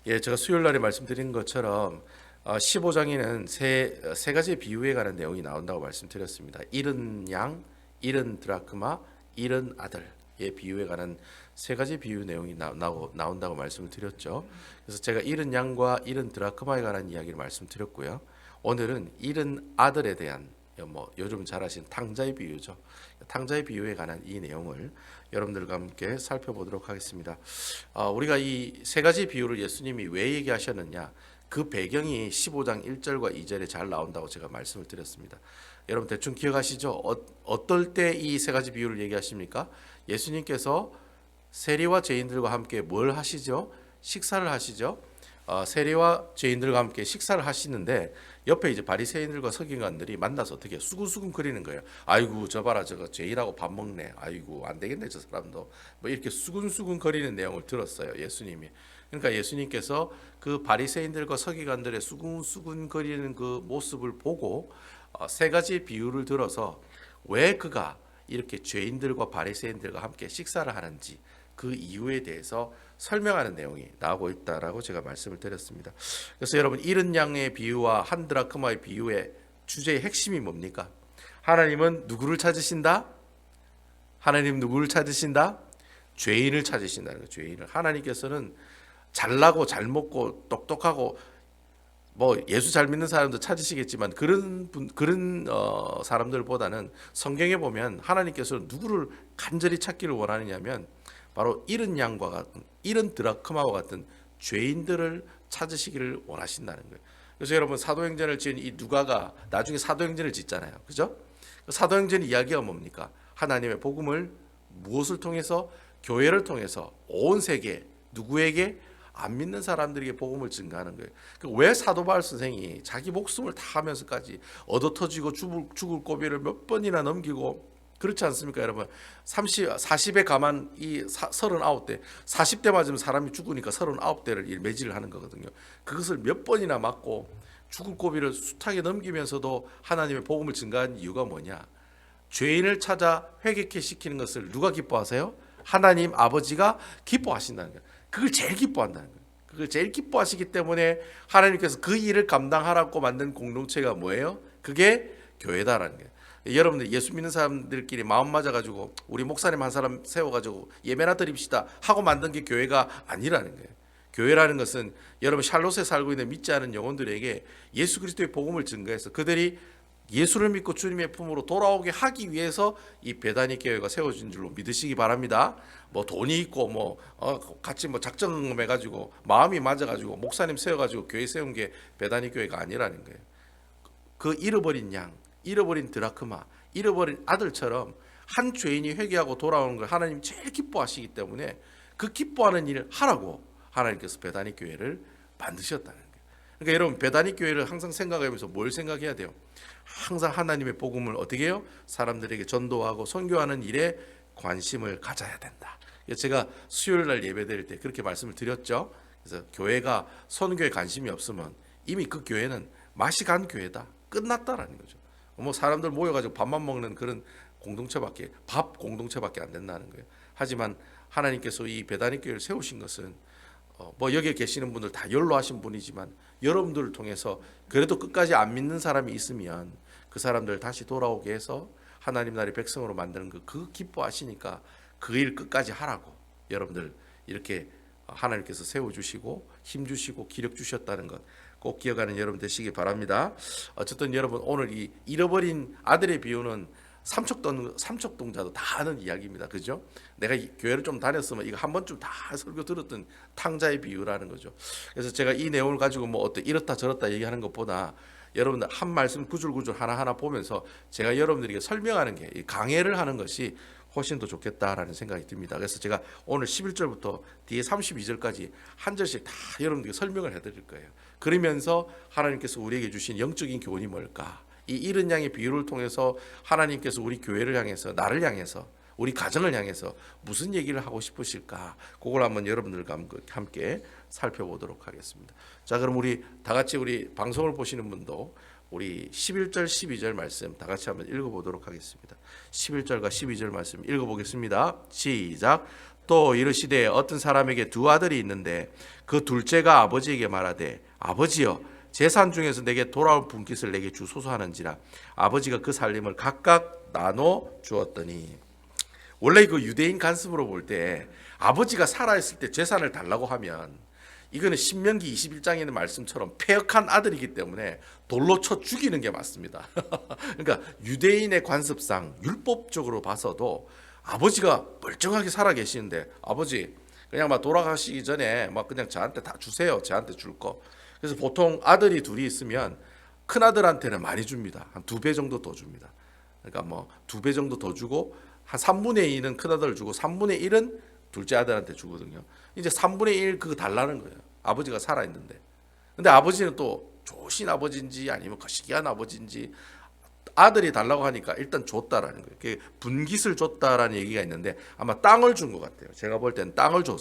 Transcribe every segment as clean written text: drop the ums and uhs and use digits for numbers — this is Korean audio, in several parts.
예, 제가 수요일 날에 말씀드린 것처럼 15장에는 세 가지 비유에 관한 내용이 나온다고 말씀드렸습니다. 잃은 양, 잃은 드라크마, 잃은 아들의 비유에 관한 세 가지 비유 내용이 나온다고 말씀을 드렸죠. 그래서 제가 잃은 양과 잃은 드라크마에 관한 이야기를 말씀드렸고요. 오늘은 잃은 아들에 대한 요즘 잘 아시는 탕자의 비유죠. 탕자의 비유에 관한 이 내용을 여러분들과 함께 살펴보도록 하겠습니다. 우리가 이 세 가지 비유를 예수님이 왜 얘기하셨느냐, 그 배경이 15장 1절과 2절에 잘 나온다고 제가 말씀을 드렸습니다. 여러분 대충 기억하시죠? 어떨 때 이 세 가지 비유를 얘기하십니까? 예수님께서 세리와 죄인들과 함께 뭘 하시죠? 식사를 하시죠. 세리와 죄인들과 함께 식사를 하시는데 옆에 이제 바리새인들과 서기관들이 만나서 어떻게 수근수근 거리는 거예요. 아이고 저 봐라, 저거 죄인하고 밥 먹네. 아이고 안 되겠네 저 사람도. 뭐 이렇게 수근수근 거리는 내용을 들었어요, 예수님이. 그러니까 예수님께서 그 바리새인들과 서기관들의 수근수근 거리는 그 모습을 보고 세 가지 비유를 들어서 왜 그가 이렇게 죄인들과 바리새인들과 함께 식사를 하는지, 그 이유에 대해서 설명하는 내용이 나오고 있다라고 제가 말씀을 드렸습니다. 그래서 여러분, 잃은 양의 비유와 한 드라크마의 비유의 주제의 핵심이 뭡니까? 하나님은 누구를 찾으신다? 하나님 누구를 찾으신다? 죄인을 찾으신다는 거예요. 죄인을. 하나님께서는 잘나고 잘 먹고 똑똑하고 예수 잘 믿는 사람도 찾으시겠지만 그런 사람들보다는 성경에 보면 하나님께서는 누구를 간절히 찾기를 원하느냐면 바로 잃은 양과 같은, 잃은 드라크마와 같은 죄인들을 찾으시기를 원하신다는 거예요. 그래서 여러분, 사도행전을 지은 이 누가가 나중에 사도행전을 짓잖아요, 그죠? 사도행전 이야기가 뭡니까? 하나님의 복음을 무엇을 통해서? 교회를 통해서 온 세계 누구에게? 안 믿는 사람들에게 복음을 증가하는 거예요. 왜 사도 바울 선생이 자기 목숨을 다 하면서까지 얻어터지고 죽을 고비를 몇 번이나 넘기고, 그렇지 않습니까, 여러분? 40에 가만 이 39대, 40대 맞으면 사람이 죽으니까 39대를 매질을 하는 거거든요. 그것을 몇 번이나 맞고 죽을 고비를 숱하게 넘기면서도 하나님의 복음을 증가한 이유가 뭐냐? 죄인을 찾아 회개케 시키는 것을 누가 기뻐하세요? 하나님 아버지가 기뻐하신다는 거예요. 그걸 제일 기뻐한다는 거예요. 그걸 제일 기뻐하시기 때문에 하나님께서 그 일을 감당하라고 만든 공동체가 뭐예요? 그게 교회다라는 거예요. 여러분들 예수 믿는 사람들끼리 마음 맞아가지고 우리 목사님 한 사람 세워가지고 예배나 드립시다 하고 만든 게 교회가 아니라는 거예요. 교회라는 것은 여러분 샬롯에 살고 있는 믿지 않은 영혼들에게 예수 그리스도의 복음을 증거해서 그들이 예수를 믿고 주님의 품으로 돌아오게 하기 위해서 이 베다니 교회가 세워진 줄로 믿으시기 바랍니다. 돈이 있고 같이 작정해 가지고 마음이 맞아 가지고 목사님 세워 가지고 교회 세운 게 베다니 교회가 아니라는 거예요. 그 잃어버린 양, 잃어버린 드라크마, 잃어버린 아들처럼 한 죄인이 회개하고 돌아오는 걸 하나님 제일 기뻐하시기 때문에 그 기뻐하는 일을 하라고 하나님께서 베다니 교회를 만드셨다는 거예요. 그러니까 여러분, 베다니 교회를 항상 생각하면서 뭘 생각해야 돼요? 항상 하나님의 복음을 어떻게 해요? 사람들에게 전도하고 선교하는 일에 관심을 가져야 된다. 제가 수요일 날 예배 드릴 때 그렇게 말씀을 드렸죠. 그래서 교회가 선교에 관심이 없으면 이미 그 교회는 맛이 간 교회다, 끝났다라는 거죠. 사람들 모여가지고 밥만 먹는 그런 밥 공동체밖에 안 된다는 거예요. 하지만 하나님께서 이 베다니 교회를 세우신 것은 여기에 계시는 분들 다 연로하신 분이지만 여러분들을 통해서 그래도 끝까지 안 믿는 사람이 있으면 그 사람들 다시 돌아오게 해서 하나님 나라의 백성으로 만드는 그 기뻐하시니까 그 일 끝까지 하라고 여러분들 이렇게 하나님께서 세워주시고 힘주시고 기력 주셨다는 것 꼭 기억하는 여러분 되시기 바랍니다. 어쨌든 여러분, 오늘 이 잃어버린 아들의 비유는 삼척동자도 다 아는 이야기입니다. 그죠? 내가 교회를 좀 다녔으면 이거 한 번쯤 다 설교 들었던 탕자의 비유라는 거죠. 그래서 제가 이 내용을 가지고 이렇다 저렇다 얘기하는 것보다 여러분들 한 말씀 구줄구줄 하나하나 보면서 제가 여러분들에게 설명하는 게, 강해를 하는 것이 훨씬 더 좋겠다라는 생각이 듭니다. 그래서 제가 오늘 11절부터 뒤에 32절까지 한 절씩 다 여러분들에게 설명을 해드릴 거예요. 그러면서 하나님께서 우리에게 주신 영적인 교훈이 뭘까? 이 잃은 양의 비유를 통해서 하나님께서 우리 교회를 향해서, 나를 향해서, 우리 가정을 향해서 무슨 얘기를 하고 싶으실까? 그걸 한번 여러분들과 함께 살펴보도록 하겠습니다. 자, 그럼 우리 다 같이 우리 방송을 보시는 분도 우리 11절 12절 말씀 다 같이 한번 읽어보도록 하겠습니다. 11절과 12절 말씀 읽어보겠습니다. 시작. 또 이르시되 어떤 사람에게 두 아들이 있는데 그 둘째가 아버지에게 말하되 아버지여 재산 중에서 내게 돌아올 분깃을 내게 주소서 하는지라. 아버지가 그 살림을 각각 나눠 주었더니, 원래 그 유대인 관습으로 볼 때 아버지가 살아있을 때 재산을 달라고 하면 이거는 신명기 21장에 있는 말씀처럼 패역한 아들이기 때문에 돌로 쳐 죽이는 게 맞습니다. 그러니까 유대인의 관습상 율법적으로 봐서도 아버지가 멀쩡하게 살아 계시는데 아버지 그냥 막 돌아가시기 전에 막 그냥 저한테 다 주세요. 저한테 줄 거. 그래서 보통 아들이 둘이 있으면 큰 아들한테는 많이 줍니다. 한 2배 정도 더 줍니다. 그러니까 뭐 2배 정도 더 주고 한 3분의 2는 큰 아들 주고 3분의 1은 둘째 아들한테 주거든요. 이제 3분의 1 그거 달라는 거예요. 아버지가 살아있는데. 근데 아버지는 또 좋으신 아버지인지 아니면 거시기한 아버지인지 아들이 달라고 하니까 일단 줬다라는 거예요. 분깃을 줬다라는 얘기가 있는데 아마 땅을 준 것 같아요. 제가 볼 때는 땅을 준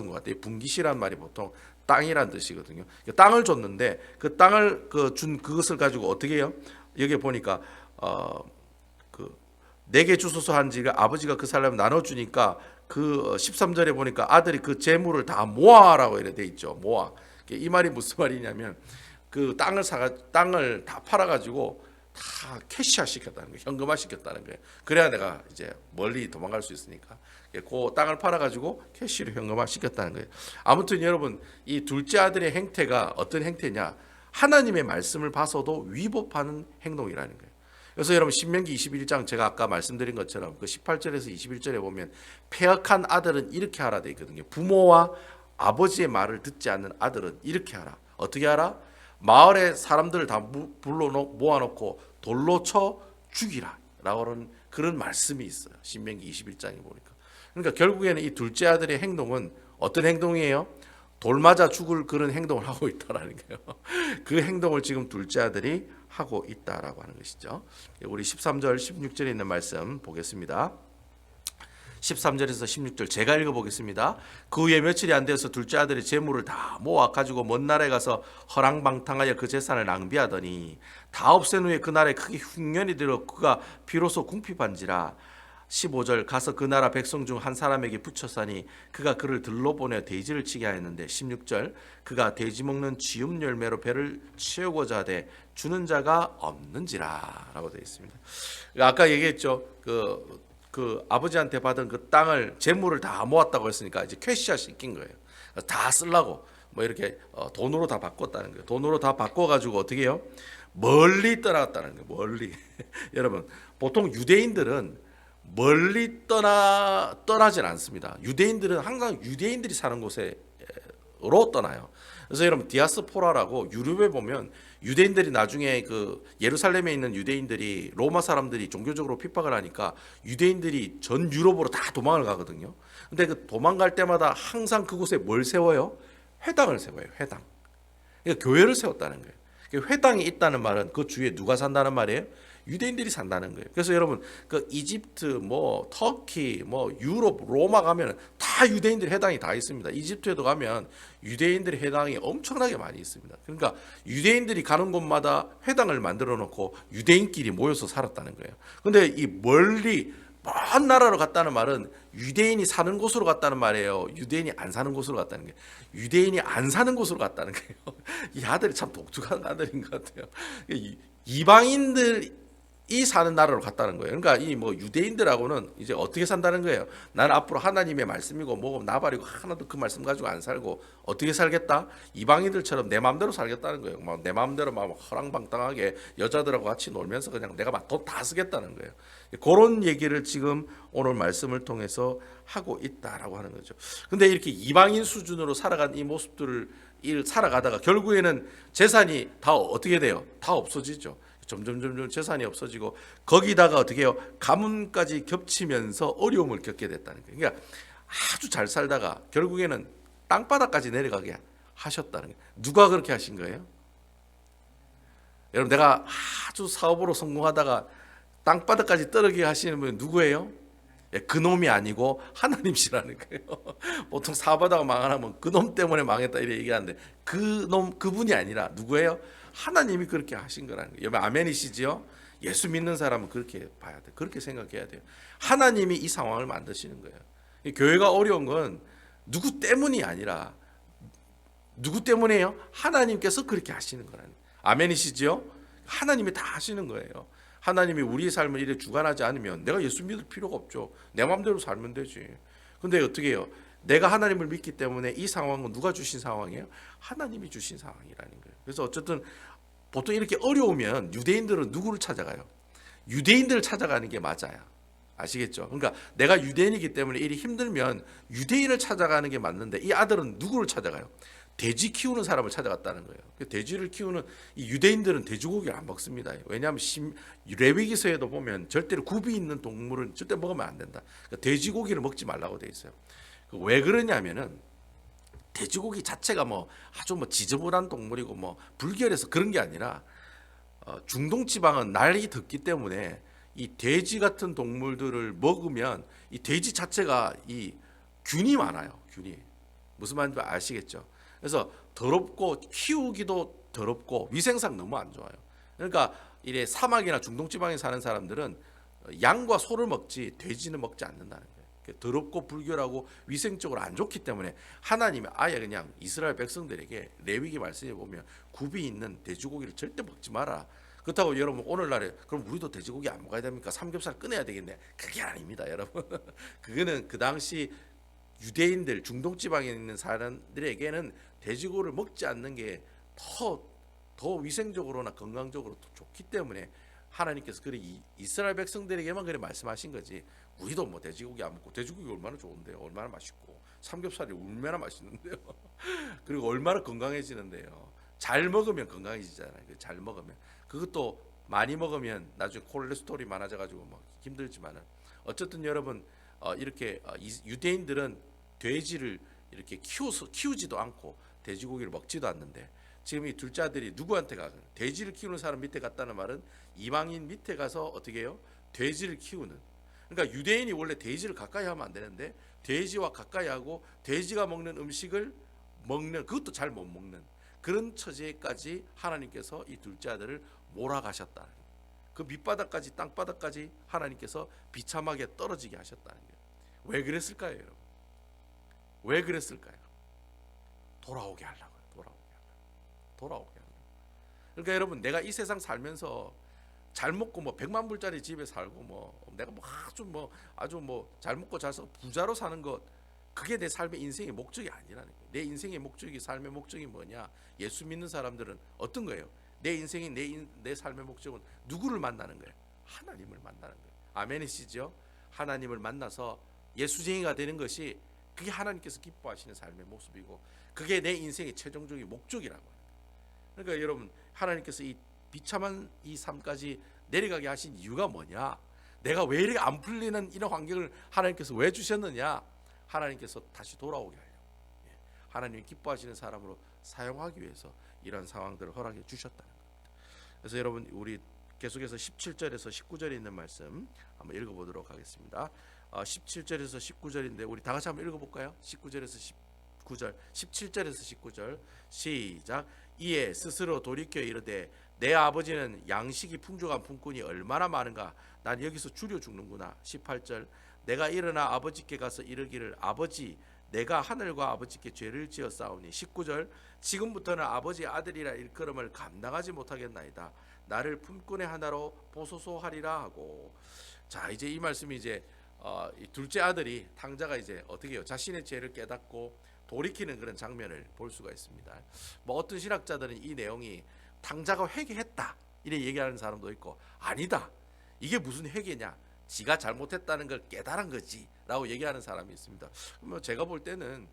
것 같아요. 분깃이란 말이 보통 땅이란 뜻이거든요. 땅을 줬는데 그 땅을 준 그것을 가지고 어떻게 해요? 여기 보니까 내게 주소서 한지가 아버지가 그 사람을 나눠주니까 그 13절에 보니까 아들이 그 재물을 다 모아라고 이렇게 돼 있죠. 모아. 이 말이 무슨 말이냐면 그 땅을 다 팔아가지고 다 캐시화 시켰다는 거예요. 현금화 시켰다는 거예요. 그래야 내가 이제 멀리 도망갈 수 있으니까 그 땅을 팔아가지고 캐시로 현금화 시켰다는 거예요. 아무튼 여러분 이 둘째 아들의 행태가 어떤 행태냐? 하나님의 말씀을 봐서도 위법하는 행동이라는 거예요. 그래서 여러분 신명기 21장 제가 아까 말씀드린 것처럼 그 18절에서 21절에 보면 패역한 아들은 이렇게 하라 돼 있거든요. 부모와 아버지의 말을 듣지 않는 아들은 이렇게 하라. 어떻게 하라? 마을의 사람들을 다 모아놓고 돌로 쳐 죽이라 라고 하는 그런 말씀이 있어요. 신명기 21장에 보니까. 그러니까 결국에는 이 둘째 아들의 행동은 어떤 행동이에요? 돌 맞아 죽을 그런 행동을 하고 있다라는 거예요. 그 행동을 지금 둘째 아들이 하고 있다라고 하는 것이죠. 우리 13절 16절에 있는 말씀 보겠습니다. 13절에서 16절 제가 읽어보겠습니다. 그 후에 며칠이 안 되어서 둘째 아들이 재물을 다 모아 가지고 먼 나라에 가서 허랑방탕하여 그 재산을 낭비하더니 다 없앤 후에 그 나라에 크게 흉년이 들어 그가 비로소 궁핍한지라. 15절 가서 그 나라 백성 중 한 사람에게 붙였사니 그가 그를 들러보내 돼지를 치게 하였는데 16절 그가 돼지 먹는 쥐음 열매로 배를 채우고자 하되 주는 자가 없는지라 라고 되어 있습니다. 아까 얘기했죠. 그 아버지한테 받은 그 땅을 재물을 다 모았다고 했으니까 이제 캐시화 시킨 거예요. 다 쓰려고 뭐 이렇게 돈으로 다 바꿨다는 거예요. 돈으로 다 바꿔가지고 어떻게 해요? 멀리 떠나갔다는 거예요. 멀리. 여러분 보통 유대인들은 멀리 떠나진 않습니다. 유대인들은 항상 유대인들이 사는 곳으로 떠나요. 그래서 여러분 디아스포라라고 유럽에 보면 유대인들이 나중에 그 예루살렘에 있는 유대인들이 로마 사람들이 종교적으로 핍박을 하니까 유대인들이 전 유럽으로 다 도망을 가거든요. 근데 그 도망갈 때마다 항상 그곳에 뭘 세워요? 회당을 세워요. 회당. 그러니까 교회를 세웠다는 거예요. 회당이 있다는 말은 그 주위에 누가 산다는 말이에요? 유대인들이 산다는 거예요. 그래서 여러분 그 이집트 뭐 터키 뭐 유럽 로마 가면 다 유대인들 회당이 다 있습니다. 이집트에도 가면 유대인들의 회당이 엄청나게 많이 있습니다. 그러니까 유대인들이 가는 곳마다 회당을 만들어 놓고 유대인끼리 모여서 살았다는 거예요. 근데 이 멀리 먼 나라로 갔다는 말은 유대인이 사는 곳으로 갔다는 말이에요. 유대인이 안 사는 곳으로 갔다는 게 유대인이 안 사는 곳으로 갔다는 거예요. 이 아들이 참 독특한 아들인 것 같아요. 이방인들이 사는 나라로 갔다는 거예요. 그러니까 이 뭐 유대인들하고는 이제 어떻게 산다는 거예요. 나는 앞으로 하나님의 말씀이고 뭐고 나발이고 하나도 그 말씀 가지고 안 살고 어떻게 살겠다? 이방인들처럼 내 마음대로 살겠다는 거예요. 막 내 마음대로 막 허랑방탕하게 여자들하고 같이 놀면서 그냥 내가 막 돈 다 쓰겠다는 거예요. 그런 얘기를 지금 오늘 말씀을 통해서 하고 있다라고 하는 거죠. 근데 이렇게 이방인 수준으로 살아간 이 모습들을 살아가다가 결국에는 재산이 다 어떻게 돼요? 다 없어지죠. 점점 재산이 없어지고 거기다가 어떻게 해요? 가문까지 겹치면서 어려움을 겪게 됐다는 거예요. 그러니까 아주 잘 살다가 결국에는 땅바닥까지 내려가게 하셨다는 거예요. 누가 그렇게 하신 거예요? 여러분 내가 아주 사업으로 성공하다가 땅바닥까지 떨어지게 하시는 분이 누구예요? 그놈이 아니고 하나님이시라는 거예요. 보통 사바다가 망하면 그놈 때문에 망했다 이렇게 얘기하는데 그분이 아니라 누구예요? 하나님이 그렇게 하신 거라는 거예요. 여러분 아멘이시지요? 예수 믿는 사람은 그렇게 봐야 돼. 그렇게 생각해야 돼요. 하나님이 이 상황을 만드시는 거예요. 교회가 어려운 건 누구 때문이 아니라 누구 때문에요? 하나님께서 그렇게 하시는 거라는 거예요. 아멘이시지요? 하나님이 다 하시는 거예요. 하나님이 우리의 삶을 이렇게 주관하지 않으면 내가 예수 믿을 필요가 없죠. 내 마음대로 살면 되지. 근데 어떻게 해요? 내가 하나님을 믿기 때문에 이 상황은 누가 주신 상황이에요? 하나님이 주신 상황이라는 거예요. 그래서 어쨌든 보통 이렇게 어려우면 유대인들은 누구를 찾아가요? 유대인들을 찾아가는 게 맞아요. 아시겠죠? 그러니까 내가 유대인이기 때문에 일이 힘들면 유대인을 찾아가는 게 맞는데 이 아들은 누구를 찾아가요? 돼지 키우는 사람을 찾아갔다는 거예요. 돼지를 키우는 이 유대인들은 돼지고기를 안 먹습니다. 왜냐하면 레위기서에도 보면 절대로 굽이 있는 동물은 절대 먹으면 안 된다. 그러니까 돼지고기를 먹지 말라고 돼 있어요. 왜 그러냐면은 돼지고기 자체가 아주 지저분한 동물이고 불결해서 그런 게 아니라 중동 지방은 날이 덥기 때문에 이 돼지 같은 동물들을 먹으면 이 돼지 자체가 이 균이 많아요. 균이 무슨 말인지 아시겠죠? 그래서 더럽고 키우기도 더럽고 위생상 너무 안 좋아요. 그러니까 이래 사막이나 중동 지방에 사는 사람들은 양과 소를 먹지 돼지는 먹지 않는다는 거예요. 더럽고 불결하고 위생적으로 안 좋기 때문에 하나님이 아예 그냥 이스라엘 백성들에게 레위기 말씀에 보면 굽이 있는 돼지고기를 절대 먹지 마라. 그렇다고 여러분 오늘날에 그럼 우리도 돼지고기 안 먹어야 됩니까? 삼겹살 끊어야 되겠네. 그게 아닙니다, 여러분. 그거는 그 당시 유대인들 중동 지방에 있는 사람들에게는 돼지고기를 먹지 않는 게 더 위생적으로나 건강적으로 더 좋기 때문에 하나님께서 그래 이스라엘 백성들에게만 그래 말씀하신 거지. 우리도 돼지고기 안 먹고 돼지고기 얼마나 좋은데요, 얼마나 맛있고 삼겹살이 얼마나 맛있는데요. 그리고 얼마나 건강해지는데요. 잘 먹으면 건강해지잖아요. 잘 먹으면 그것도 많이 먹으면 나중에 콜레스테롤이 많아져가지고 힘들지만은 어쨌든 여러분 이렇게 유대인들은 돼지를 이렇게 키우지도 않고 돼지고기를 먹지도 않는데 지금 이 둘째 아들이 누구한테 가요? 돼지를 키우는 사람 밑에 갔다는 말은 이방인 밑에 가서 어떻게 해요? 돼지를 키우는. 그러니까 유대인이 원래 돼지를 가까이 하면 안 되는데 돼지와 가까이 하고 돼지가 먹는 음식을 먹는 그것도 잘 못 먹는 그런 처지까지 하나님께서 이 둘째 아들을 몰아가셨다. 그 밑바닥까지 땅바닥까지 하나님께서 비참하게 떨어지게 하셨다는 거예요. 왜 그랬을까요, 여러분? 왜 그랬을까요? 돌아오게 하려고요. 돌아오게 하려고. 그러니까 여러분 내가 이 세상 살면서 잘 먹고 100만 불짜리 집에 살고 내가 아주 잘 먹고 잘 살고 부자로 사는 것 그게 내 삶의 인생의 목적이 아니라는 거예요. 내 인생의 목적이 삶의 목적이 뭐냐? 예수 믿는 사람들은 어떤 거예요? 내 인생이 내 삶의 목적은 누구를 만나는 거예요? 하나님을 만나는 거예요. 아멘이시죠? 하나님을 만나서 예수쟁이가 되는 것이 그게 하나님께서 기뻐하시는 삶의 모습이고 그게 내 인생의 최종적인 목적이라고 해요. 그러니까 여러분 하나님께서 이 비참한 이 삶까지 내려가게 하신 이유가 뭐냐? 내가 왜 이렇게 안 풀리는 이런 환경을 하나님께서 왜 주셨느냐? 하나님께서 다시 돌아오게 하려고 하나님이 기뻐하시는 사람으로 사용하기 위해서 이런 상황들을 허락해 주셨다는 겁니다. 그래서 여러분 우리 계속해서 17절에서 19절에 있는 말씀 한번 읽어보도록 하겠습니다. 17절에서 19절인데 우리 다 같이 한번 읽어볼까요? 19절에서 19절, 17절에서 19절 시작. 이에 스스로 돌이켜 이르되 내 아버지는 양식이 풍족한 품꾼이 얼마나 많은가. 난 여기서 줄여 죽는구나. 18절 내가 일어나 아버지께 가서 이르기를 아버지 내가 하늘과 아버지께 죄를 지었사오니. 19절 지금부터는 아버지의 아들이라 일컬음을 감당하지 못하겠나이다. 나를 품꾼의 하나로 보소서 하리라 하고. 자 이제 이 말씀이 이제 이 둘째 아들이 탕자가 이제 어떻게 해요? 자신의 죄를 깨닫고 돌이키는 그런 장면을 볼 수가 있습니다. 어떤 신학자들은 이 내용이 탕자가 회개했다 이렇게 얘기하는 사람도 있고 아니다 이게 무슨 회개냐 지가 잘못했다는 걸 깨달은 거지 라고 얘기하는 사람이 있습니다. 제가 볼 때는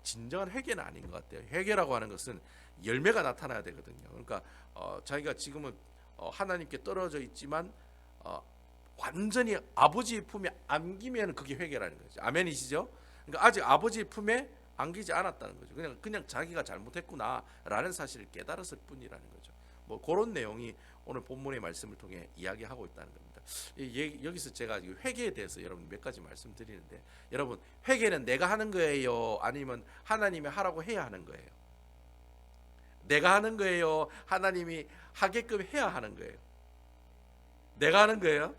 진정한 회개는 아닌 것 같아요. 회개라고 하는 것은 열매가 나타나야 되거든요. 그러니까 자기가 지금은 하나님께 떨어져 있지만 완전히 아버지의 품에 안기면 그게 회개라는 거죠. 아멘이시죠? 그러니까 아직 아버지의 품에 안기지 않았다는 거죠. 그냥 자기가 잘못했구나라는 사실을 깨달았을 뿐이라는 거죠. 그런 내용이 오늘 본문의 말씀을 통해 이야기하고 있다는 겁니다. 여기서 제가 회개에 대해서 여러분 몇 가지 말씀드리는데, 여러분 회개는 내가 하는 거예요, 아니면 하나님이 하라고 해야 하는 거예요? 내가 하는 거예요, 하나님이 하게끔 해야 하는 거예요? 내가 하는 거예요?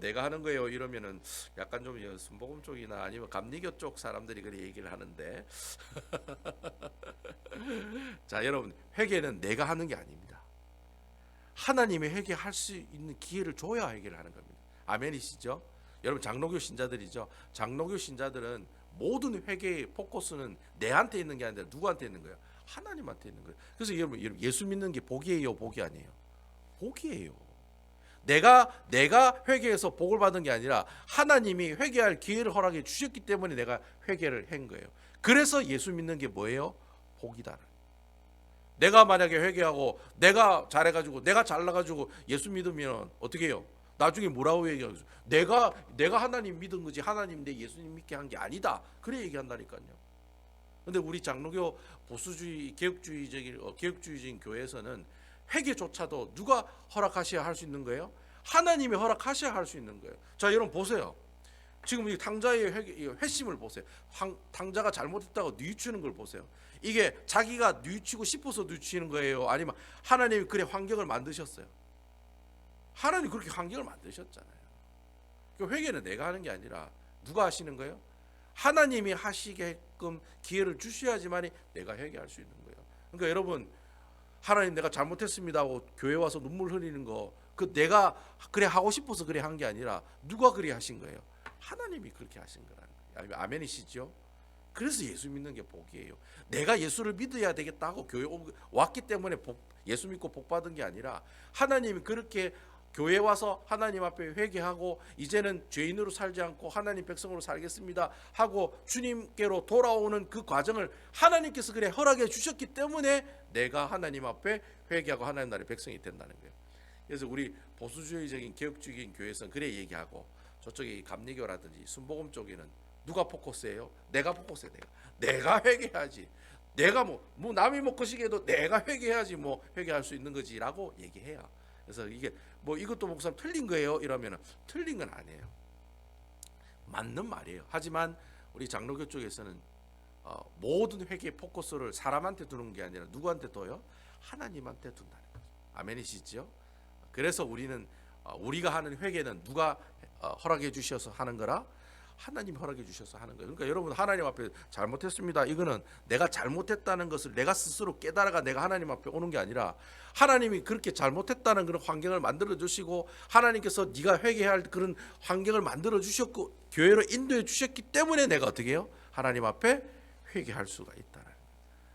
내가 하는 거예요 이러면은 약간 좀 순복음 쪽이나 아니면 감리교 쪽 사람들이 그렇게 얘기를 하는데 자, 여러분 회개는 내가 하는 게 아닙니다. 하나님이 회개할 수 있는 기회를 줘야 회개를 하는 겁니다. 아멘이시죠? 여러분 장로교 신자들이죠. 장로교 신자들은 모든 회개의 포커스는 내한테 있는 게 아니라 누구한테 있는 거예요? 하나님한테 있는 거예요. 그래서 여러분 예수 믿는 게 복이에요, 복이 아니에요? 복이에요. 내가 회개해서 복을 받은 게 아니라 하나님이 회개할 기회를 허락해 주셨기 때문에 내가 회개를 한 거예요. 그래서 예수 믿는 게 뭐예요? 복이다. 내가 만약에 회개하고 내가 잘해가지고 내가 잘나가지고 예수 믿으면 어떻게 해요? 나중에 뭐라고 얘기하죠? 내가 하나님 믿은 거지 하나님 내 예수님 믿게 한 게 아니다. 그래 얘기한다니까요. 근데 우리 장로교 보수주의 개혁주의적인 교회에서는 회개조차도 누가 허락하셔야 할 수 있는 거예요? 하나님이 허락하셔야 할 수 있는 거예요. 자, 여러분 보세요. 지금 이 탕자의 회심을 보세요. 탕자가 잘못했다고 뉘우치는 걸 보세요. 이게 자기가 뉘우치고 싶어서 뉘우치는 거예요, 아니면 하나님이 그래 환경을 만드셨어요? 하나님 그렇게 환경을 만드셨잖아요. 회개는 내가 하는 게 아니라 누가 하시는 거예요? 하나님이 하시게끔 기회를 주셔야지만이 내가 회개할 수 있는 거예요. 그러니까 여러분, 하나님 내가 잘못했습니다 하고 교회 와서 눈물 흘리는 거, 그 내가 그래 하고 싶어서 그래 한 게 아니라 누가 그래 하신 거예요? 하나님이 그렇게 하신 거라는 거예요. 아멘이시죠? 그래서 예수 믿는 게 복이에요. 내가 예수를 믿어야 되겠다고 교회 왔기 때문에 예수 믿고 복 받은 게 아니라 하나님이 그렇게 교회 와서 하나님 앞에 회개하고 이제는 죄인으로 살지 않고 하나님 백성으로 살겠습니다 하고 주님께로 돌아오는 그 과정을 하나님께서 그래 허락해 주셨기 때문에 내가 하나님 앞에 회개하고 하나님 나라의 백성이 된다는 거예요. 그래서 우리 보수주의적인 개혁주의적인 교회에서는 그래 얘기하고, 저쪽에 감리교라든지 순복음 쪽에는 누가 포커스예요? 내가 포커스예요. 내가 회개해야지. 내가 뭐 남이 뭐 거시기에도 내가 회개해야지 뭐 회개할 수 있는 거지라고 얘기해요. 그래서 이게 뭐 이것도 목사님 틀린 거예요 이러면 틀린 건 아니에요. 맞는 말이에요. 하지만 우리 장로교 쪽에서는 모든 회개의 포커스를 사람한테 두는 게 아니라 누구한테 둬요? 하나님한테 둔다는 거죠. 아멘이시죠? 그래서 우리는 우리가 하는 회개는 누가 허락해 주셔서 하는 거라? 하나님 허락해 주셔서 하는 거예요. 그러니까 여러분 하나님 앞에 잘못했습니다. 이거는 내가 잘못했다는 것을 내가 스스로 깨달아가 내가 하나님 앞에 오는 게 아니라 하나님이 그렇게 잘못했다는 그런 환경을 만들어 주시고 하나님께서 네가 회개해야 할 그런 환경을 만들어 주셨고 교회로 인도해 주셨기 때문에 내가 어떻게 해요? 하나님 앞에 회개할 수가 있다는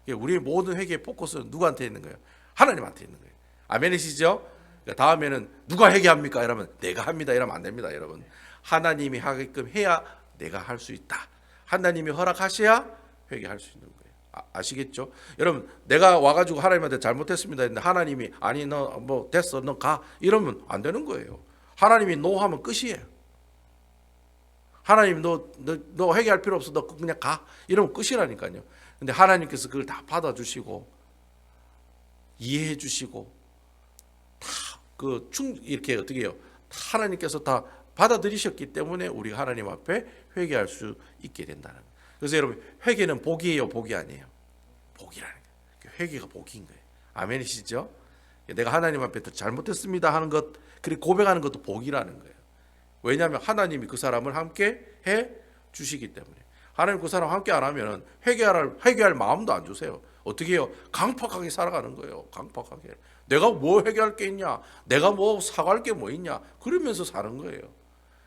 거예요. 우리의 모든 회개의 포커스는 누구한테 있는 거예요? 하나님한테 있는 거예요. 아멘이시죠? 그러니까 다음에는 누가 회개합니까? 이러면 내가 합니다. 이러면 안 됩니다, 여러분. 하나님이 하게끔 해야 내가 할 수 있다. 하나님이 허락하셔야 회개할 수 있는 거예요. 아시겠죠? 여러분, 내가 와가지고 하나님한테 잘못했습니다 했는데 하나님이 아니 너 뭐 됐어 너 가 이러면 안 되는 거예요. 하나님이 노 하면 끝이에요. 하나님 너 회개할 필요 없어 너 그냥 가 이러면 끝이라니까요. 근데 하나님께서 그걸 다 받아주시고 이해해 주시고 다 이렇게 어떻게 해요? 하나님께서 다 받아들이셨기 때문에 우리가 하나님 앞에 회개할 수 있게 된다는 거예요. 그래서 여러분 회개는 복이에요, 복이 아니에요? 복이라는 거예요. 회개가 복인 거예요. 아멘이시죠? 내가 하나님 앞에 잘못했습니다 하는 것, 그리고 고백하는 것도 복이라는 거예요. 왜냐하면 하나님이 그 사람을 함께 해 주시기 때문에. 하나님 그 사람 함께 안 하면 회개할 마음도 안 주세요. 어떻게 해요? 강팍하게 살아가는 거예요. 강팍하게. 내가 뭐 회개할 게 있냐? 내가 뭐 사과할 게 뭐 있냐? 그러면서 사는 거예요.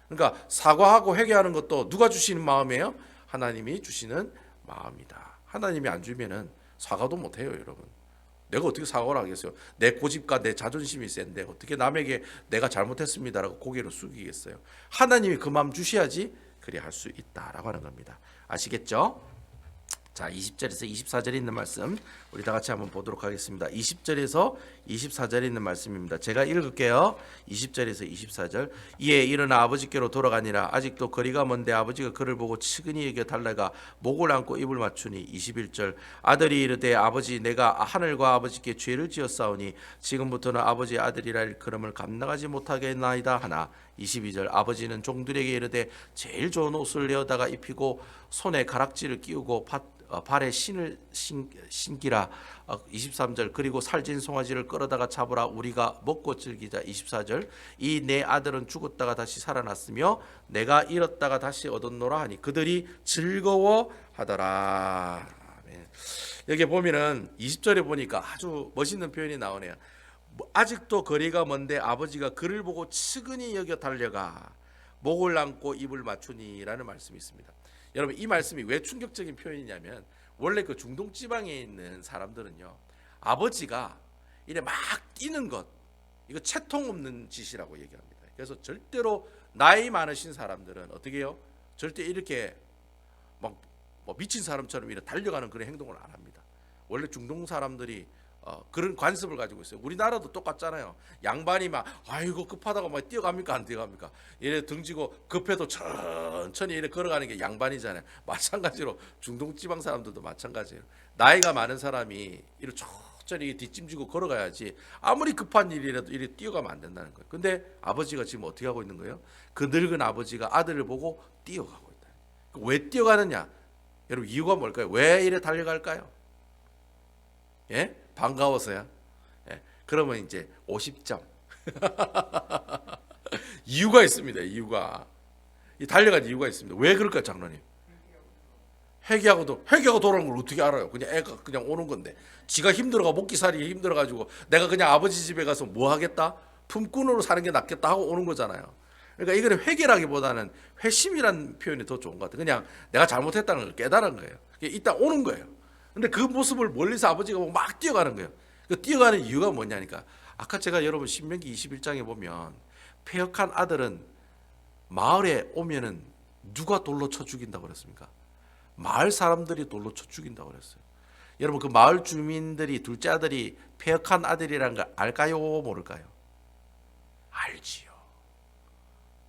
그러니까 사과하고 회개하는 것도 누가 주시는 마음이에요? 하나님이 주시는 마음이다. 하나님이 안 주면은 사과도 못 해요, 여러분. 내가 어떻게 사과를 하겠어요? 내 고집과 내 자존심이 센데 어떻게 남에게 내가 잘못했습니다라고 고개를 숙이겠어요? 하나님이 그 마음 주셔야지 그래 할 수 있다라고 하는 겁니다. 아시겠죠? 자, 20절에서 24절에 있는 말씀 우리 다 같이 한번 보도록 하겠습니다. 20절에서 24절에 있는 말씀입니다. 제가 읽을게요. 20절에서 24절. 이에 일어나 아버지께로 돌아가니라. 아직도 거리가 먼데 아버지가 그를 보고 측은히 여겨 달래가 목을 안고 입을 맞추니. 21절. 아들이 이르되 아버지 내가 하늘과 아버지께 죄를 지었사오니 지금부터는 아버지의 아들이라 일컬음을 감당하지 못하겠나이다 하나. 22절. 아버지는 종들에게 이르되 제일 좋은 옷을 내어다가 입히고 손에 가락지를 끼우고 발에 신을 신기라. 23절. 그리고 살진 송아지를 끌어다가 잡으라. 우리가 먹고 즐기자. 24절. 이 내 아들은 죽었다가 다시 살아났으며 내가 잃었다가 다시 얻었노라 하니 그들이 즐거워하더라. 아멘. 여기 보면은 20절에 보니까 아주 멋있는 표현이 나오네요. 아직도 거리가 먼데 아버지가 그를 보고 측은히 여겨 달려가 목을 안고 입을 맞추니라는 말씀이 있습니다. 여러분, 이 말씀이 왜 충격적인 표현이냐면 원래 그 중동 지방에 있는 사람들은요, 아버지가 이래 막 뛰는 것, 이거 채통 없는 짓이라고 얘기합니다. 그래서 절대로 나이 많으신 사람들은 어떻게 해요? 절대 이렇게 막 뭐 미친 사람처럼 이렇게 달려가는 그런 행동을 안 합니다. 원래 중동 사람들이 그런 관습을 가지고 있어요. 우리나라도 똑같잖아요. 양반이 막 아이고 급하다고 막 뛰어갑니까 안 뛰어갑니까? 이래 등지고 급해도 천천히 이래 걸어가는 게 양반이잖아요. 마찬가지로 중동 지방 사람들도 마찬가지예요. 나이가 많은 사람이 이렇게 천천히 뒷짐지고 걸어가야지 아무리 급한 일이라도 이래 뛰어가면 안 된다는 거예요. 근데 아버지가 지금 어떻게 하고 있는 거예요? 그 늙은 아버지가 아들을 보고 뛰어가고 있다. 왜 뛰어가느냐? 여러분, 이유가 뭘까요? 왜 이래 달려갈까요? 예? 반가워서요. 예. 그러면 이제 50점. 이유가 있습니다. 이유가. 이 달려간 이유가 있습니다. 왜 그럴까요, 장로님? 회개하고 돌아오는 걸 어떻게 알아요? 그냥 애가 그냥 오는 건데. 지가 힘들어가 먹기 살이 힘들어가지고 내가 그냥 아버지 집에 가서 뭐 하겠다? 품꾼으로 사는 게 낫겠다 하고 오는 거잖아요. 그러니까 이거는 회개라기보다는 회심이라는 표현이 더 좋은 것 같아요. 그냥 내가 잘못했다는 걸 깨달은 거예요. 일단 오는 거예요. 근데 그 모습을 멀리서 아버지가 보고 막 뛰어가는 거예요. 그 뛰어가는 이유가 뭐냐니까, 아까 제가 여러분 신명기 21장에 보면 패역한 아들은 마을에 오면은 누가 돌로 쳐 죽인다고 그랬습니까? 마을 사람들이 돌로 쳐 죽인다고 그랬어요. 여러분, 그 마을 주민들이 둘째 아들이 패역한 아들이라는 걸 알까요? 모를까요? 알지요.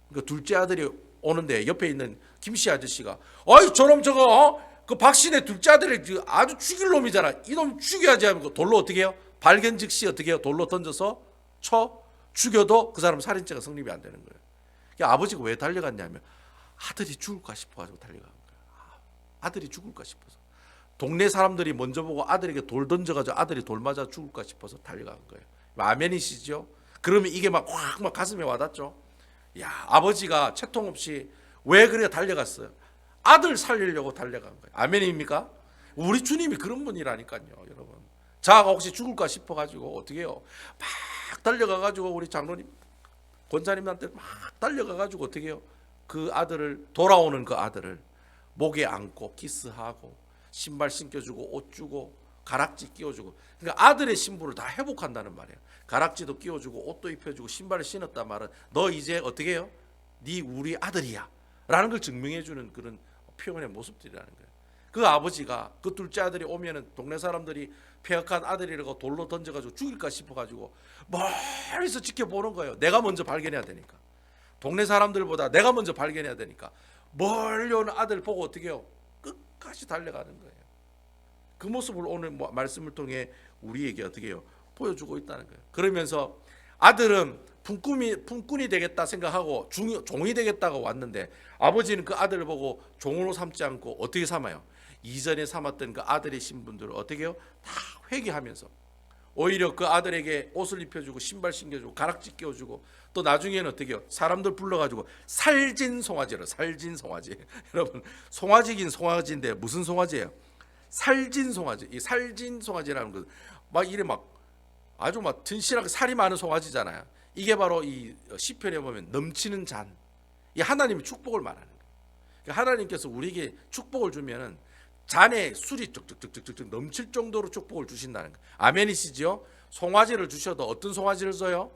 그러니까 둘째 아들이 오는데 옆에 있는 김씨 아저씨가 어이 저놈 저거 그 박씨네 둘째 아들이 아주 죽일 놈이잖아. 이놈 죽여야지 하면 돌로 어떻게 해요? 발견 즉시 어떻게 해요? 돌로 던져서 쳐 죽여도 그 사람 살인죄가 성립이 안 되는 거예요. 그러니까 아버지가 왜 달려갔냐면 아들이 죽을까 싶어가지고 달려간 거예요. 아들이 죽을까 싶어서. 동네 사람들이 먼저 보고 아들에게 돌 던져가지고 아들이 돌 맞아 죽을까 싶어서 달려간 거예요. 아멘이시죠? 그러면 이게 막 확 막 가슴에 와닿죠. 야, 아버지가 채통 없이 왜 그래 달려갔어요? 아들 살리려고 달려간 거예요. 아멘입니까? 우리 주님이 그런 분이라니까요, 여러분. 자아가 혹시 죽을까 싶어가지고 어떻게 해요? 막 달려가가지고 우리 장로님, 권사님한테 막 달려가가지고 어떻게 해요? 그 아들을, 돌아오는 그 아들을 목에 안고 키스하고 신발 신겨주고 옷 주고 가락지 끼워주고. 그러니까 아들의 신부를 다 회복한다는 말이에요. 가락지도 끼워주고 옷도 입혀주고 신발을 신었단 말은 너 이제 어떻게 해요? 네 우리 아들이야 라는 걸 증명해주는 그런 표현의 모습들이라는 거예요. 그 아버지가 그 둘째 아들이 오면은 동네 사람들이 폐역한 아들이라고 돌로 던져가지고 죽일까 싶어가지고 멀리서 지켜보는 거예요. 내가 먼저 발견해야 되니까. 동네 사람들보다 내가 먼저 발견해야 되니까 멀리 오는 아들 보고 어떻게 해요? 끝까지 달려가는 거예요. 그 모습을 오늘 말씀을 통해 우리에게 어떻게 해요? 보여주고 있다는 거예요. 그러면서 아들은 품꾼이 되겠다 생각하고 종이 되겠다고 왔는데 아버지는 그 아들을 보고 종으로 삼지 않고 어떻게 삼아요? 이전에 삼았던 그 아들의 신분들을 어떻게 해요? 다 회개하면서 오히려 그 아들에게 옷을 입혀주고 신발 신겨주고 가락지 끼워주고 또 나중에는 어떻게 해요? 사람들 불러가지고 살진 송아지로, 살진 송아지. 여러분, 송아지긴 송아지인데 무슨 송아지예요? 살진 송아지. 이 살진 송아지라는 것, 막 이래 막 아주 막 튼실하게 살이 많은 송아지잖아요. 이게 바로 이 시편에 보면 넘치는 잔. 이 하나님의 축복을 말하는 거예요. 그러니까 하나님께서 우리에게 축복을 주면은 잔에 술이 쩍쩍쩍쩍쩍 넘칠 정도로 축복을 주신다는 거예요. 아멘이시죠? 송아지를 주셔도 어떤 송아지를 줘요?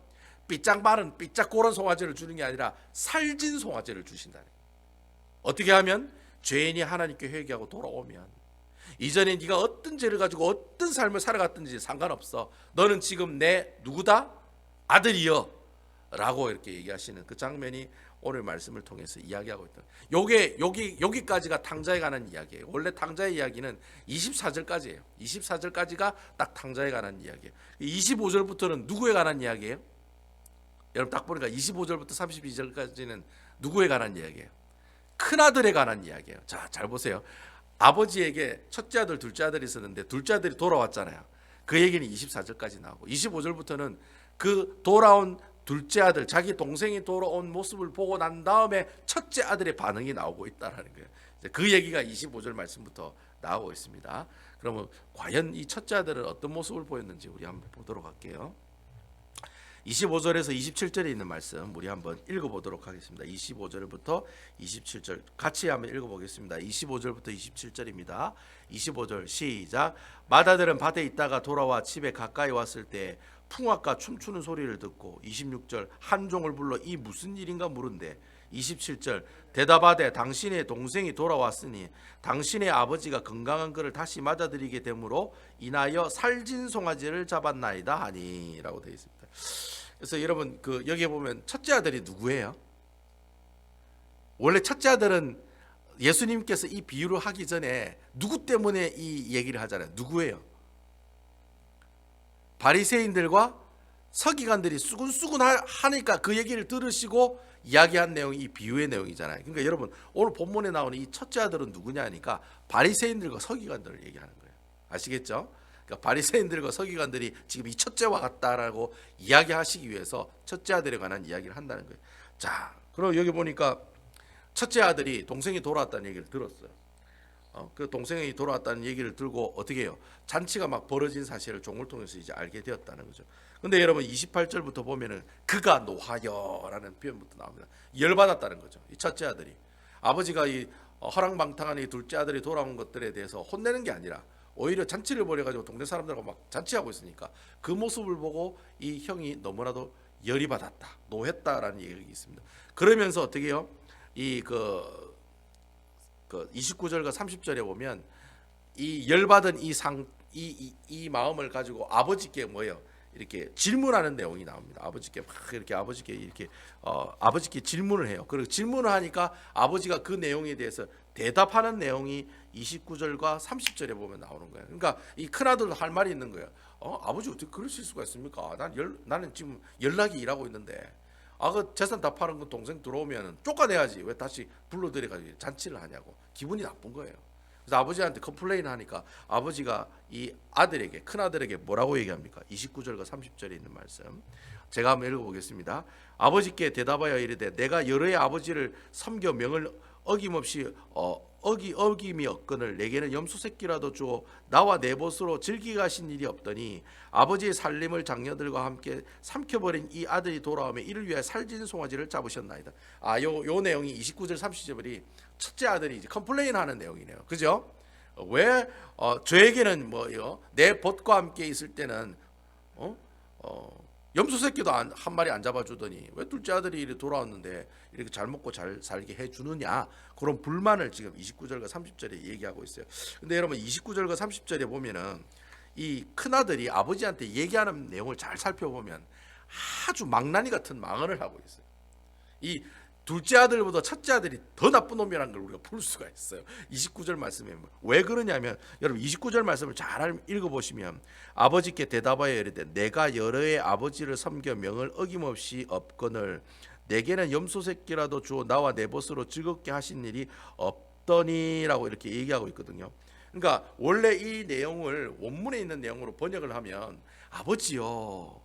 삐짝 마른 삐짝 고른 송아지를 주는 게 아니라 살진 송아지를 주신다는 거예요. 어떻게 하면? 죄인이 하나님께 회개하고 돌아오면 이전에 네가 어떤 죄를 가지고 어떤 삶을 살아갔든지 상관없어. 너는 지금 내 누구다? 아들이여 라고 이렇게 얘기하시는 그 장면이 오늘 말씀을 통해서 이야기하고 있다. 여기까지가 탕자에 관한 이야기예요. 원래 탕자의 이야기는 24절까지예요. 24절까지가 딱 탕자에 관한 이야기예요. 25절부터는 누구에 관한 이야기예요? 여러분 딱 보니까 25절부터 32절까지는 누구에 관한 이야기예요? 큰아들에 관한 이야기예요. 자, 잘 보세요. 아버지에게 첫째 아들, 둘째 아들이 있었는데 둘째 아들이 돌아왔잖아요. 그 얘기는 24절까지 나오고 25절부터는 그 돌아온 둘째 아들, 자기 동생이 돌아온 모습을 보고 난 다음에 첫째 아들의 반응이 나오고 있다라는 거예요. 그 얘기가 25절 말씀부터 나오고 있습니다. 그러면 과연 이 첫째 아들은 어떤 모습을 보였는지 우리 한번 보도록 할게요. 25절에서 27절에 있는 말씀 우리 한번 읽어보도록 하겠습니다. 25절부터 27절 같이 한번 읽어보겠습니다. 25절부터 27절입니다. 25절 시작. 맏아들은 밭에 있다가 돌아와 집에 가까이 왔을 때 풍악과 춤추는 소리를 듣고 26절 한 종을 불러 이 무슨 일인가 물은데 27절 대답하되 당신의 동생이 돌아왔으니 당신의 아버지가 건강한 그를 다시 맞아들이게 되므로 인하여 살진 송아지를 잡았나이다 하니 라고 되어 있습니다. 그래서 여러분 그 여기에 보면 첫째 아들이 누구예요? 원래 첫째 아들은 예수님께서 이 비유를 하기 전에 누구 때문에 이 얘기를 하잖아요. 누구예요? 바리새인들과 서기관들이 수군수군 하니까 그 얘기를 들으시고 이야기한 내용이 이 비유의 내용이잖아요. 그러니까 여러분 오늘 본문에 나오는 이 첫째 아들은 누구냐 하니까 바리새인들과 서기관들을 얘기하는 거예요. 아시겠죠? 그러니까 바리새인들과 서기관들이 지금 이 첫째와 같다라고 이야기하시기 위해서 첫째 아들에 관한 이야기를 한다는 거예요. 자, 그럼 여기 보니까 첫째 아들이 동생이 돌아왔다는 얘기를 들었어요. 그 동생이 돌아왔다는 얘기를 들고 어떻게 해요? 잔치가 막 벌어진 사실을 종을 통해서 이제 알게 되었다는 거죠. 근데 여러분 28절부터 보면은 그가 노하여라는 표현부터 나옵니다. 열받았다는 거죠. 이 첫째 아들이 아버지가 이 허랑방탕한 이 둘째 아들이 돌아온 것들에 대해서 혼내는 게 아니라 오히려 잔치를 벌여가지고 동네 사람들하고 막 잔치하고 있으니까 그 모습을 보고 이 형이 너무나도 열이 받았다, 노했다라는 얘기가 있습니다. 그러면서 어떻게 해요? 이 29절과 30절에 보면 이 열받은 이 마음을 가지고 아버지께 뭐예요? 이렇게 질문하는 내용이 나옵니다. 아버지께 막 이렇게 아버지께 질문을 해요. 그리고 질문을 하니까 아버지가 그 내용에 대해서 대답하는 내용이 29절과 30절에 보면 나오는 거예요. 그러니까 이 큰아들도 할 말이 있는 거예요. 아버지 어떻게 그러실 수가 있습니까? 나는 지금 연락이 일하고 있는데 그 재산 다 파는 거 동생 들어오면 쫓아내야지. 왜 다시 불러들여가지고 잔치를 하냐고. 기분이 나쁜 거예요. 그래서 아버지한테 컴플레인 하니까 아버지가 이 아들에게 큰아들에게 뭐라고 얘기합니까? 29절과 30절에 있는 말씀 제가 한번 읽어보겠습니다. 아버지께 대답하여 이르되 내가 여러의 아버지를 섬겨 명을 어김없이 어김이 없거늘 내게는 염소 새끼라도 주어 나와 내 벗으로 즐기게 하신 일이 없더니 아버지의 살림을 장녀들과 함께 삼켜버린 이 아들이 돌아오며 이를 위하여 살진 송아지를 잡으셨나이다. 요 내용이 29절 30절이 첫째 아들이 이제 컴플레인하는 내용이네요. 그죠? 왜 저에게는 뭐요? 내 벗과 함께 있을 때는 염소 새끼도 한 마리 안 잡아주더니 왜 둘째 아들이 이렇게 돌아왔는데 이렇게 잘 먹고 잘 살게 해주느냐, 그런 불만을 지금 29절과 30절에 얘기하고 있어요. 근데 여러분 29절과 30절에 보면은 이 큰아들이 아버지한테 얘기하는 내용을 잘 살펴보면 아주 망나니 같은 망언을 하고 있어요. 이 둘째 아들보다 첫째 아들이 더 나쁜 놈이라는 걸 우리가 볼 수가 있어요. 29절 말씀에 왜 그러냐면 여러분 29절 말씀을 잘 읽어보시면 아버지께 대답하여 이르되 내가 여러의 아버지를 섬겨 명을 어김없이 없거늘 내게는 염소 새끼라도 주어 나와 내 벗으로 즐겁게 하신 일이 없더니라고 이렇게 얘기하고 있거든요. 그러니까 원래 이 내용을 원문에 있는 내용으로 번역을 하면 아버지요,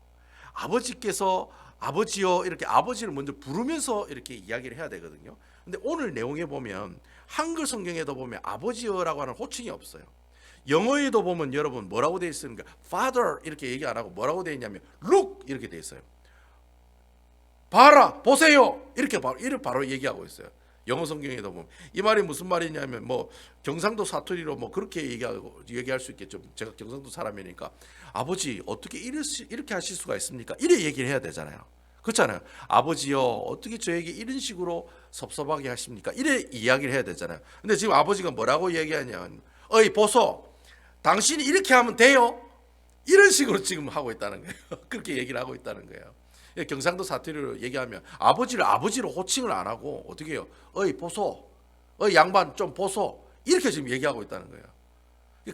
아버지요 이렇게 아버지를 먼저 부르면서 이렇게 이야기를 해야 되거든요. 근데 오늘 내용에 보면 한글 성경에도 보면 아버지요라고 하는 호칭이 없어요. 영어에도 보면 여러분 뭐라고 되어 있습니까? Father 이렇게 얘기 안 하고 뭐라고 되어 있냐면 Look 이렇게 되어 있어요. 봐라, 보세요 이렇게 바로 얘기하고 있어요. 영어 성경에도 보면 이 말이 무슨 말이냐면 뭐 경상도 사투리로 뭐 그렇게 얘기할 수 있겠죠. 제가 경상도 사람이니까 아버지 어떻게 이렇게 하실 수가 있습니까? 이래 얘기를 해야 되잖아요. 그렇잖아요. 아버지요 어떻게 저에게 이런 식으로 섭섭하게 하십니까? 이래 이야기를 해야 되잖아요. 근데 지금 아버지가 뭐라고 얘기하냐면 어이 보소, 당신이 이렇게 하면 돼요? 이런 식으로 지금 하고 있다는 거예요. 그렇게 얘기를 하고 있다는 거예요. 경상도 사투리로 얘기하면 아버지로 호칭을 안 하고 어떻게 해요? 어이 보소, 어이 양반 좀 보소, 이렇게 지금 얘기하고 있다는 거예요.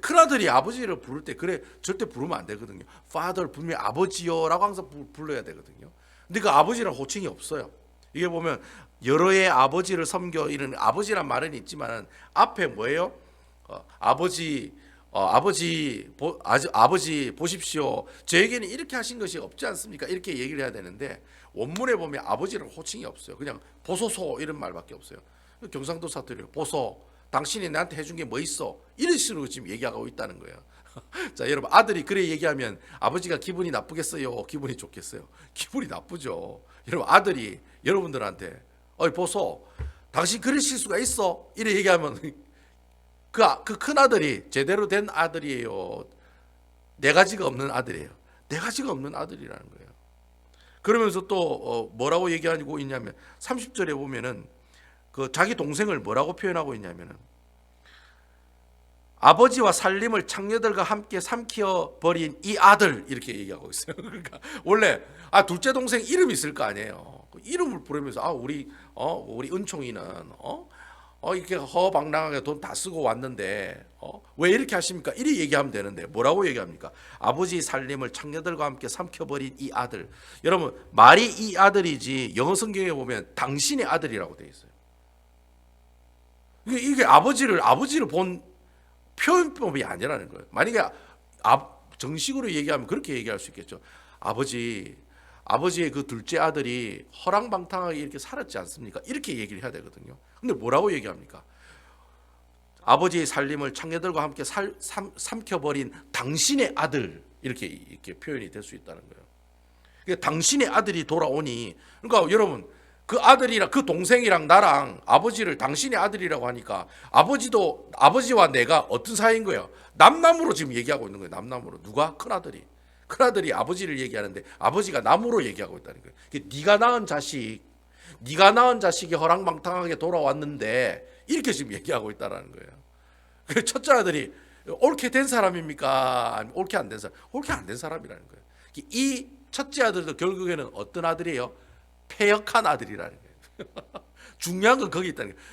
큰아들이 아버지를 부를 때 그래 절대 부르면 안 되거든요. father 분명히 아버지요라고 항상 불러야 되거든요. 근데 그 아버지랑 호칭이 없어요. 이게 보면 여러의 아버지를 섬겨, 이런 아버지란 말은 있지만 앞에 뭐예요? 아버지 보십시오. 저에게는 이렇게 하신 것이 없지 않습니까? 이렇게 얘기를 해야 되는데 원문에 보면 아버지랑 호칭이 없어요. 그냥 보소서 이런 말밖에 없어요. 경상도 사투리로 보소, 당신이 나한테 해준 게 뭐 있어? 이런 식으로 지금 얘기하고 있다는 거예요. 자, 여러분, 아들이 그래 얘기하면 아버지가 기분이 나쁘겠어요? 기분이 좋겠어요? 기분이 나쁘죠. 여러분, 아들이 여러분들한테 어이 보소, 당신 그럴 실수가 있어? 이래 얘기하면 그 큰 아들이 제대로 된 아들이에요? 네 가지가 없는 아들이에요? 네 가지가 없는 아들이라는 거예요. 그러면서 또 뭐라고 얘기하고 있냐면 30절에 보면은 그 자기 동생을 뭐라고 표현하고 있냐면은 아버지와 살림을 창녀들과 함께 삼켜 버린 이 아들, 이렇게 얘기하고 있어요. 그러니까 원래 둘째 동생 이름이 있을 거 아니에요. 그 이름을 부르면서 우리 은총이는 이렇게 허방랑하게 돈 다 쓰고 왔는데 왜 이렇게 하십니까? 이리 얘기하면 되는데 뭐라고 얘기합니까? 아버지 살림을 창녀들과 함께 삼켜버린 이 아들. 여러분, 말이 이 아들이지 영어 성경에 보면 당신의 아들이라고 되어 있어요. 이게 아버지를 본 표현법이 아니라는 거예요. 만약에 정식으로 얘기하면 그렇게 얘기할 수 있겠죠. 아버지의 그 둘째 아들이 허랑방탕하게 이렇게 살았지 않습니까? 이렇게 얘기를 해야 되거든요. 근데 뭐라고 얘기합니까? 아버지의 살림을 창녀들과 함께 삼켜버린 당신의 아들, 이렇게 표현이 될 수 있다는 거예요. 그러니까 당신의 아들이 돌아오니, 그러니까 여러분, 그 아들이랑 그 동생이랑 나랑 아버지를 당신의 아들이라고 하니까 아버지와 내가 어떤 사이인 거예요? 남남으로 지금 얘기하고 있는 거예요. 남남으로. 누가? 큰아들이 아버지를 얘기하는데 아버지가 남으로 얘기하고 있다는 거예요. 네가 낳은 자식이 허랑방탕하게 돌아왔는데 이렇게 지금 얘기하고 있다는 거예요. 첫째 아들이 옳게 된 사람입니까? 아니면 옳게 안 된 사람? 옳게 안 된 사람이라는 거예요. 이 첫째 아들도 결국에는 어떤 아들이에요? 패역한 아들이라는 거예요. 중요한 건 거기 있다는 거예요.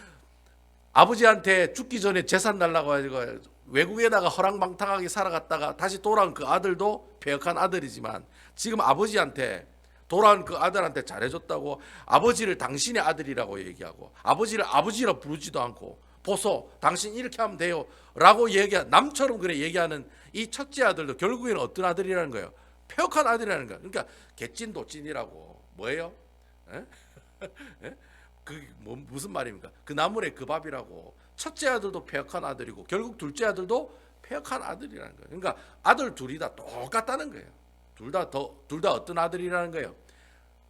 아버지한테 죽기 전에 재산 달라고 해가지고 외국에다가 허랑방탕하게 살아갔다가 다시 돌아온 그 아들도 패역한 아들이지만, 지금 아버지한테 돌아온 그 아들한테 잘해줬다고 아버지를 당신의 아들이라고 얘기하고 아버지를 아버지라 부르지도 않고 보소, 당신 이렇게 하면 돼요 라고 남처럼 그래 얘기하는 이 첫째 아들도 결국에는 어떤 아들이라는 거예요? 패역한 아들이라는 거예요. 그러니까 개찐도찐이라고. 뭐예요? 무슨 말입니까? 그 나물의 그 밥이라고. 첫째 아들도 패역한 아들이고 결국 둘째 아들도 패역한 아들이라는 거예요. 그러니까 아들 둘이 다 똑같다는 거예요. 둘 다 어떤 아들이라는 거예요?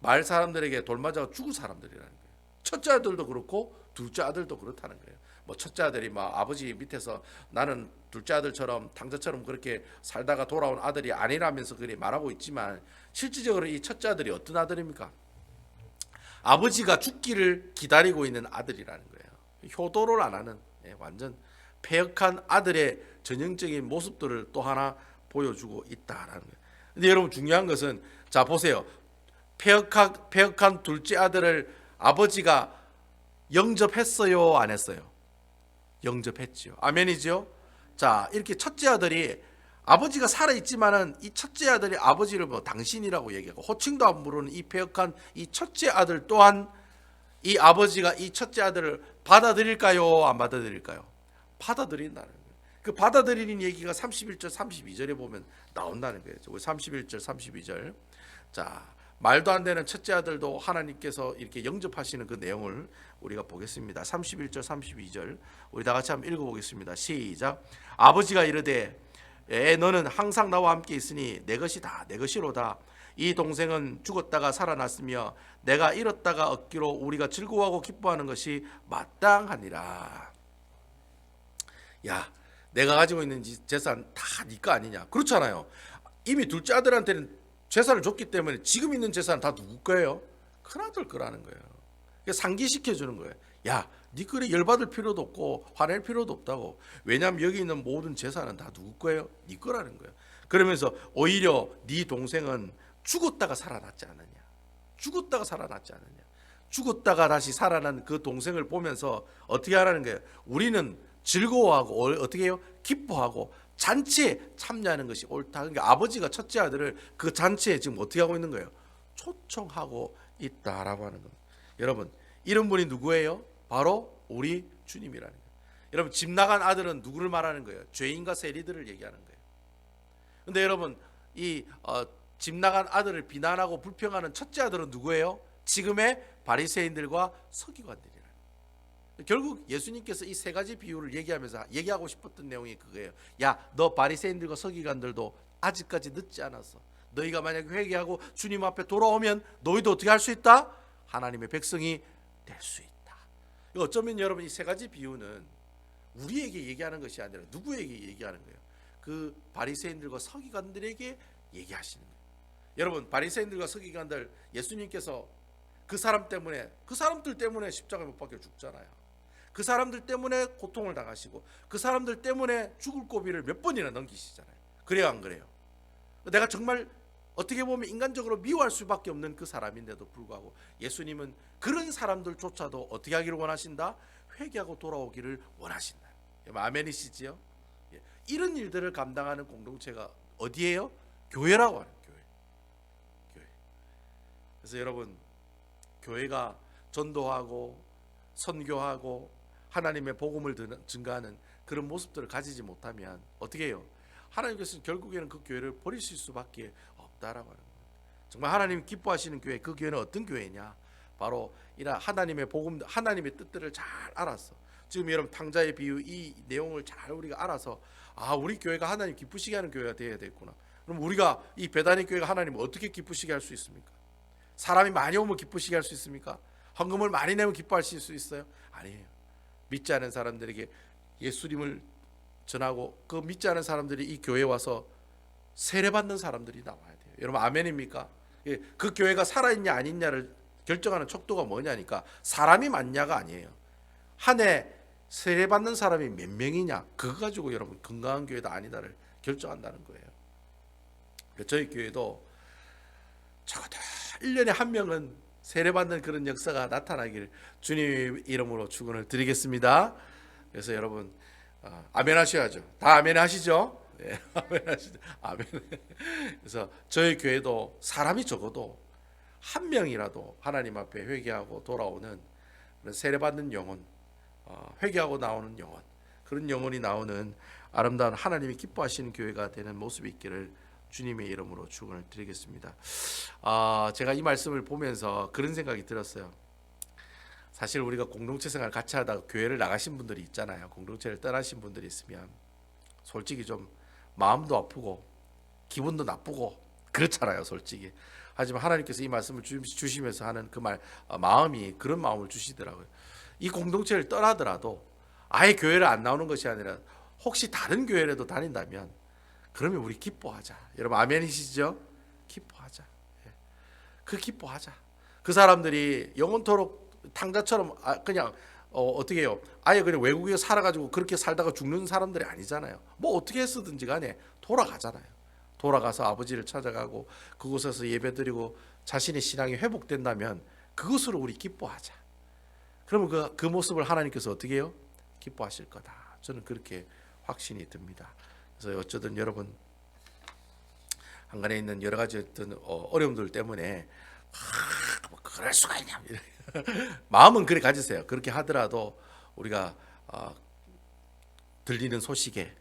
말 사람들에게 돌맞아 죽을 사람들이라는 거예요. 첫째 아들도 그렇고 둘째 아들도 그렇다는 거예요. 첫째 아들이 아버지 밑에서 나는 둘째 아들처럼 당자처럼 그렇게 살다가 돌아온 아들이 아니라면서 그렇게 말하고 있지만, 실질적으로 이 첫째 아들이 어떤 아들입니까? 아버지가 죽기를 기다리고 있는 아들이라는 거예요. 효도를 안 하는 완전 패역한 아들의 전형적인 모습들을 또 하나 보여주고 있다라는 거예요. 근데 여러분, 중요한 것은 자 보세요. 패역한 둘째 아들을 아버지가 영접했어요, 안 했어요? 영접했죠. 아멘이죠. 자, 이렇게 첫째 아들이 아버지가 살아있지만은 이 첫째 아들이 아버지를 당신이라고 얘기하고 호칭도 안 부르는 이 패역한 이 첫째 아들 또한 이 아버지가 이 첫째 아들을 받아들일까요? 안 받아들일까요? 받아들인다는 거예요. 그 받아들이는 얘기가 31절 32절에 보면 나온다는 거예요. 우리 31절 32절. 자, 말도 안 되는 첫째 아들도 하나님께서 이렇게 영접하시는 그 내용을 우리가 보겠습니다. 31절 32절 우리 다 같이 한번 읽어보겠습니다. 시작. 아버지가 이르되 너는 항상 나와 함께 있으니 내 것이다, 내 것이로다. 이 동생은 죽었다가 살아났으며 내가 잃었다가 얻기로 우리가 즐거워하고 기뻐하는 것이 마땅하니라. 야, 내가 가지고 있는 재산 다 네 거 아니냐? 그렇잖아요. 이미 둘째 아들한테는 재산을 줬기 때문에 지금 있는 재산은 다 누구 거예요? 큰아들 거라는 거예요. 상기시켜 주는 거예요. 야, 네 그래 열받을 필요도 없고 화낼 필요도 없다고. 왜냐하면 여기 있는 모든 재산은 다 누구 거예요? 네 거라는 거예요. 그러면서 오히려 네 동생은 죽었다가 살아났지 않느냐. 죽었다가 살아났지 않느냐. 죽었다가 다시 살아난 그 동생을 보면서 어떻게 하라는 거예요? 우리는 즐거워하고 어떻게 해요? 기뻐하고 잔치에 참여하는 것이 옳다. 그러니까 아버지가 첫째 아들을 그 잔치에 지금 어떻게 하고 있는 거예요? 초청하고 있다라고 하는 겁니다. 여러분, 이런 분이 누구예요? 바로 우리 주님이라는 거예요. 여러분, 집 나간 아들은 누구를 말하는 거예요? 죄인과 세리들을 얘기하는 거예요. 근데 여러분, 집 나간 아들을 비난하고 불평하는 첫째 아들은 누구예요? 지금의 바리새인들과 서기관들이라는 거예요. 결국 예수님께서 이 세 가지 비유를 얘기하면서 얘기하고 싶었던 내용이 그거예요. 야, 너 바리새인들과 서기관들도 아직까지 늦지 않았어. 너희가 만약에 회개하고 주님 앞에 돌아오면 너희도 어떻게 할 수 있다? 하나님의 백성이 될 수 있다. 어쩌면 여러분, 이 세 가지 비유는 우리에게 얘기하는 것이 아니라 누구에게 얘기하는 거예요? 그 바리새인들과 서기관들에게 얘기하시는 거예요. 여러분, 바리새인들과 서기관들, 예수님께서 그 사람들 때문에 십자가에 못 박혀 죽잖아요. 그 사람들 때문에 고통을 당하시고 그 사람들 때문에 죽을 고비를 몇 번이나 넘기시잖아요. 그래요, 안 그래요? 내가 정말 어떻게 보면 인간적으로 미워할 수밖에 없는 그 사람인데도 불구하고 예수님은 그런 사람들조차도 어떻게 하기를 원하신다? 회개하고 돌아오기를 원하신다. 아멘이시지요? 이런 일들을 감당하는 공동체가 어디예요? 교회라고 하는 교회. 그래서 여러분, 교회가 전도하고 선교하고 하나님의 복음을 증가하는 그런 모습들을 가지지 못하면 어떻게 해요? 하나님께서는 결국에는 그 교회를 버리실 수밖에 없다라고 하는 거예요. 정말 하나님 기뻐하시는 교회, 그 교회는 어떤 교회냐? 바로 이런 하나님의 복음, 하나님의 뜻들을 잘 알아서, 지금 여러분 탕자의 비유 이 내용을 잘 우리가 알아서, 아, 우리 교회가 하나님 기쁘시게 하는 교회가 되어야 되겠구나. 그럼 우리가 이 베다니 교회가 하나님을 어떻게 기쁘시게 할 수 있습니까? 사람이 많이 오면 기쁘시게 할 수 있습니까? 헌금을 많이 내면 기뻐하실 수 있어요? 아니에요. 믿지 않은 사람들에게 예수님을 전하고 그 믿지 않은 사람들이 이 교회에 와서 세례받는 사람들이 나와야 돼요. 여러분, 아멘입니까? 그 교회가 살아있냐 아니냐를 결정하는 척도가 뭐냐니까 사람이 많냐가 아니에요. 한 해 세례받는 사람이 몇 명이냐, 그거 가지고 여러분 건강한 교회다 아니다를 결정한다는 거예요. 저희 교회도 적어도 1년에 한 명은 세례받는 그런 역사가 나타나기를 주님 이름으로 축원을 드리겠습니다. 그래서 여러분, 아멘 하셔야죠. 다 아멘 하시죠? 네, 아멘 하시죠. 아멘. 그래서 저희 교회도 사람이 적어도 한 명이라도 하나님 앞에 회개하고 돌아오는 그런 세례받는 영혼, 회개하고 나오는 영혼, 그런 영혼이 나오는 아름다운 하나님이 기뻐하시는 교회가 되는 모습이 있기를 주님의 이름으로 축원을 드리겠습니다. 제가 이 말씀을 보면서 그런 생각이 들었어요. 사실 우리가 공동체 생활 같이 하다가 교회를 나가신 분들이 있잖아요. 공동체를 떠나신 분들이 있으면 솔직히 좀 마음도 아프고 기분도 나쁘고 그렇잖아요, 솔직히. 하지만 하나님께서 이 말씀을 주시면서 하는 그 마음이 그런 마음을 주시더라고요. 이 공동체를 떠나더라도 아예 교회를 안 나오는 것이 아니라 혹시 다른 교회라도 다닌다면 그러면 우리 기뻐하자. 여러분, 아멘이시죠? 기뻐하자. 그 기뻐하자. 그 사람들이 영원토록 탕자처럼 그냥 어떻게 해요? 아예 그냥 외국에 살아가지고 그렇게 살다가 죽는 사람들이 아니잖아요. 뭐 어떻게 했든지 간에 돌아가잖아요. 돌아가서 아버지를 찾아가고 그곳에서 예배드리고 자신의 신앙이 회복된다면 그것으로 우리 기뻐하자. 그러면 그 모습을 하나님께서 어떻게 해요? 기뻐하실 거다. 저는 그렇게 확신이 듭니다. 그래서 어쩌든 여러분 한간에 있는 여러 가지 어떤 어려움들 때문에 뭐 그럴 수가 있냐 마음은 그래 가지세요. 그렇게 하더라도 우리가 들리는 소식에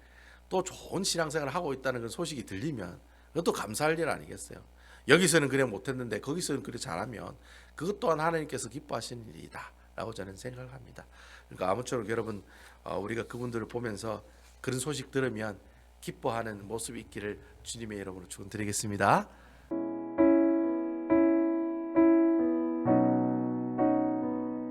또 좋은 신앙생활을 하고 있다는 그 소식이 들리면 그것도 감사할 일 아니겠어요? 여기서는 그래 못했는데 거기서는 그래 잘하면 그것 또한 하나님께서 기뻐하시는 일이다 라고 저는 생각합니다. 그러니까 아무쪼록 여러분, 우리가 그분들을 보면서 그런 소식 들으면 기뻐하는 모습이 있기를 주님의 이름으로 축원드리겠습니다.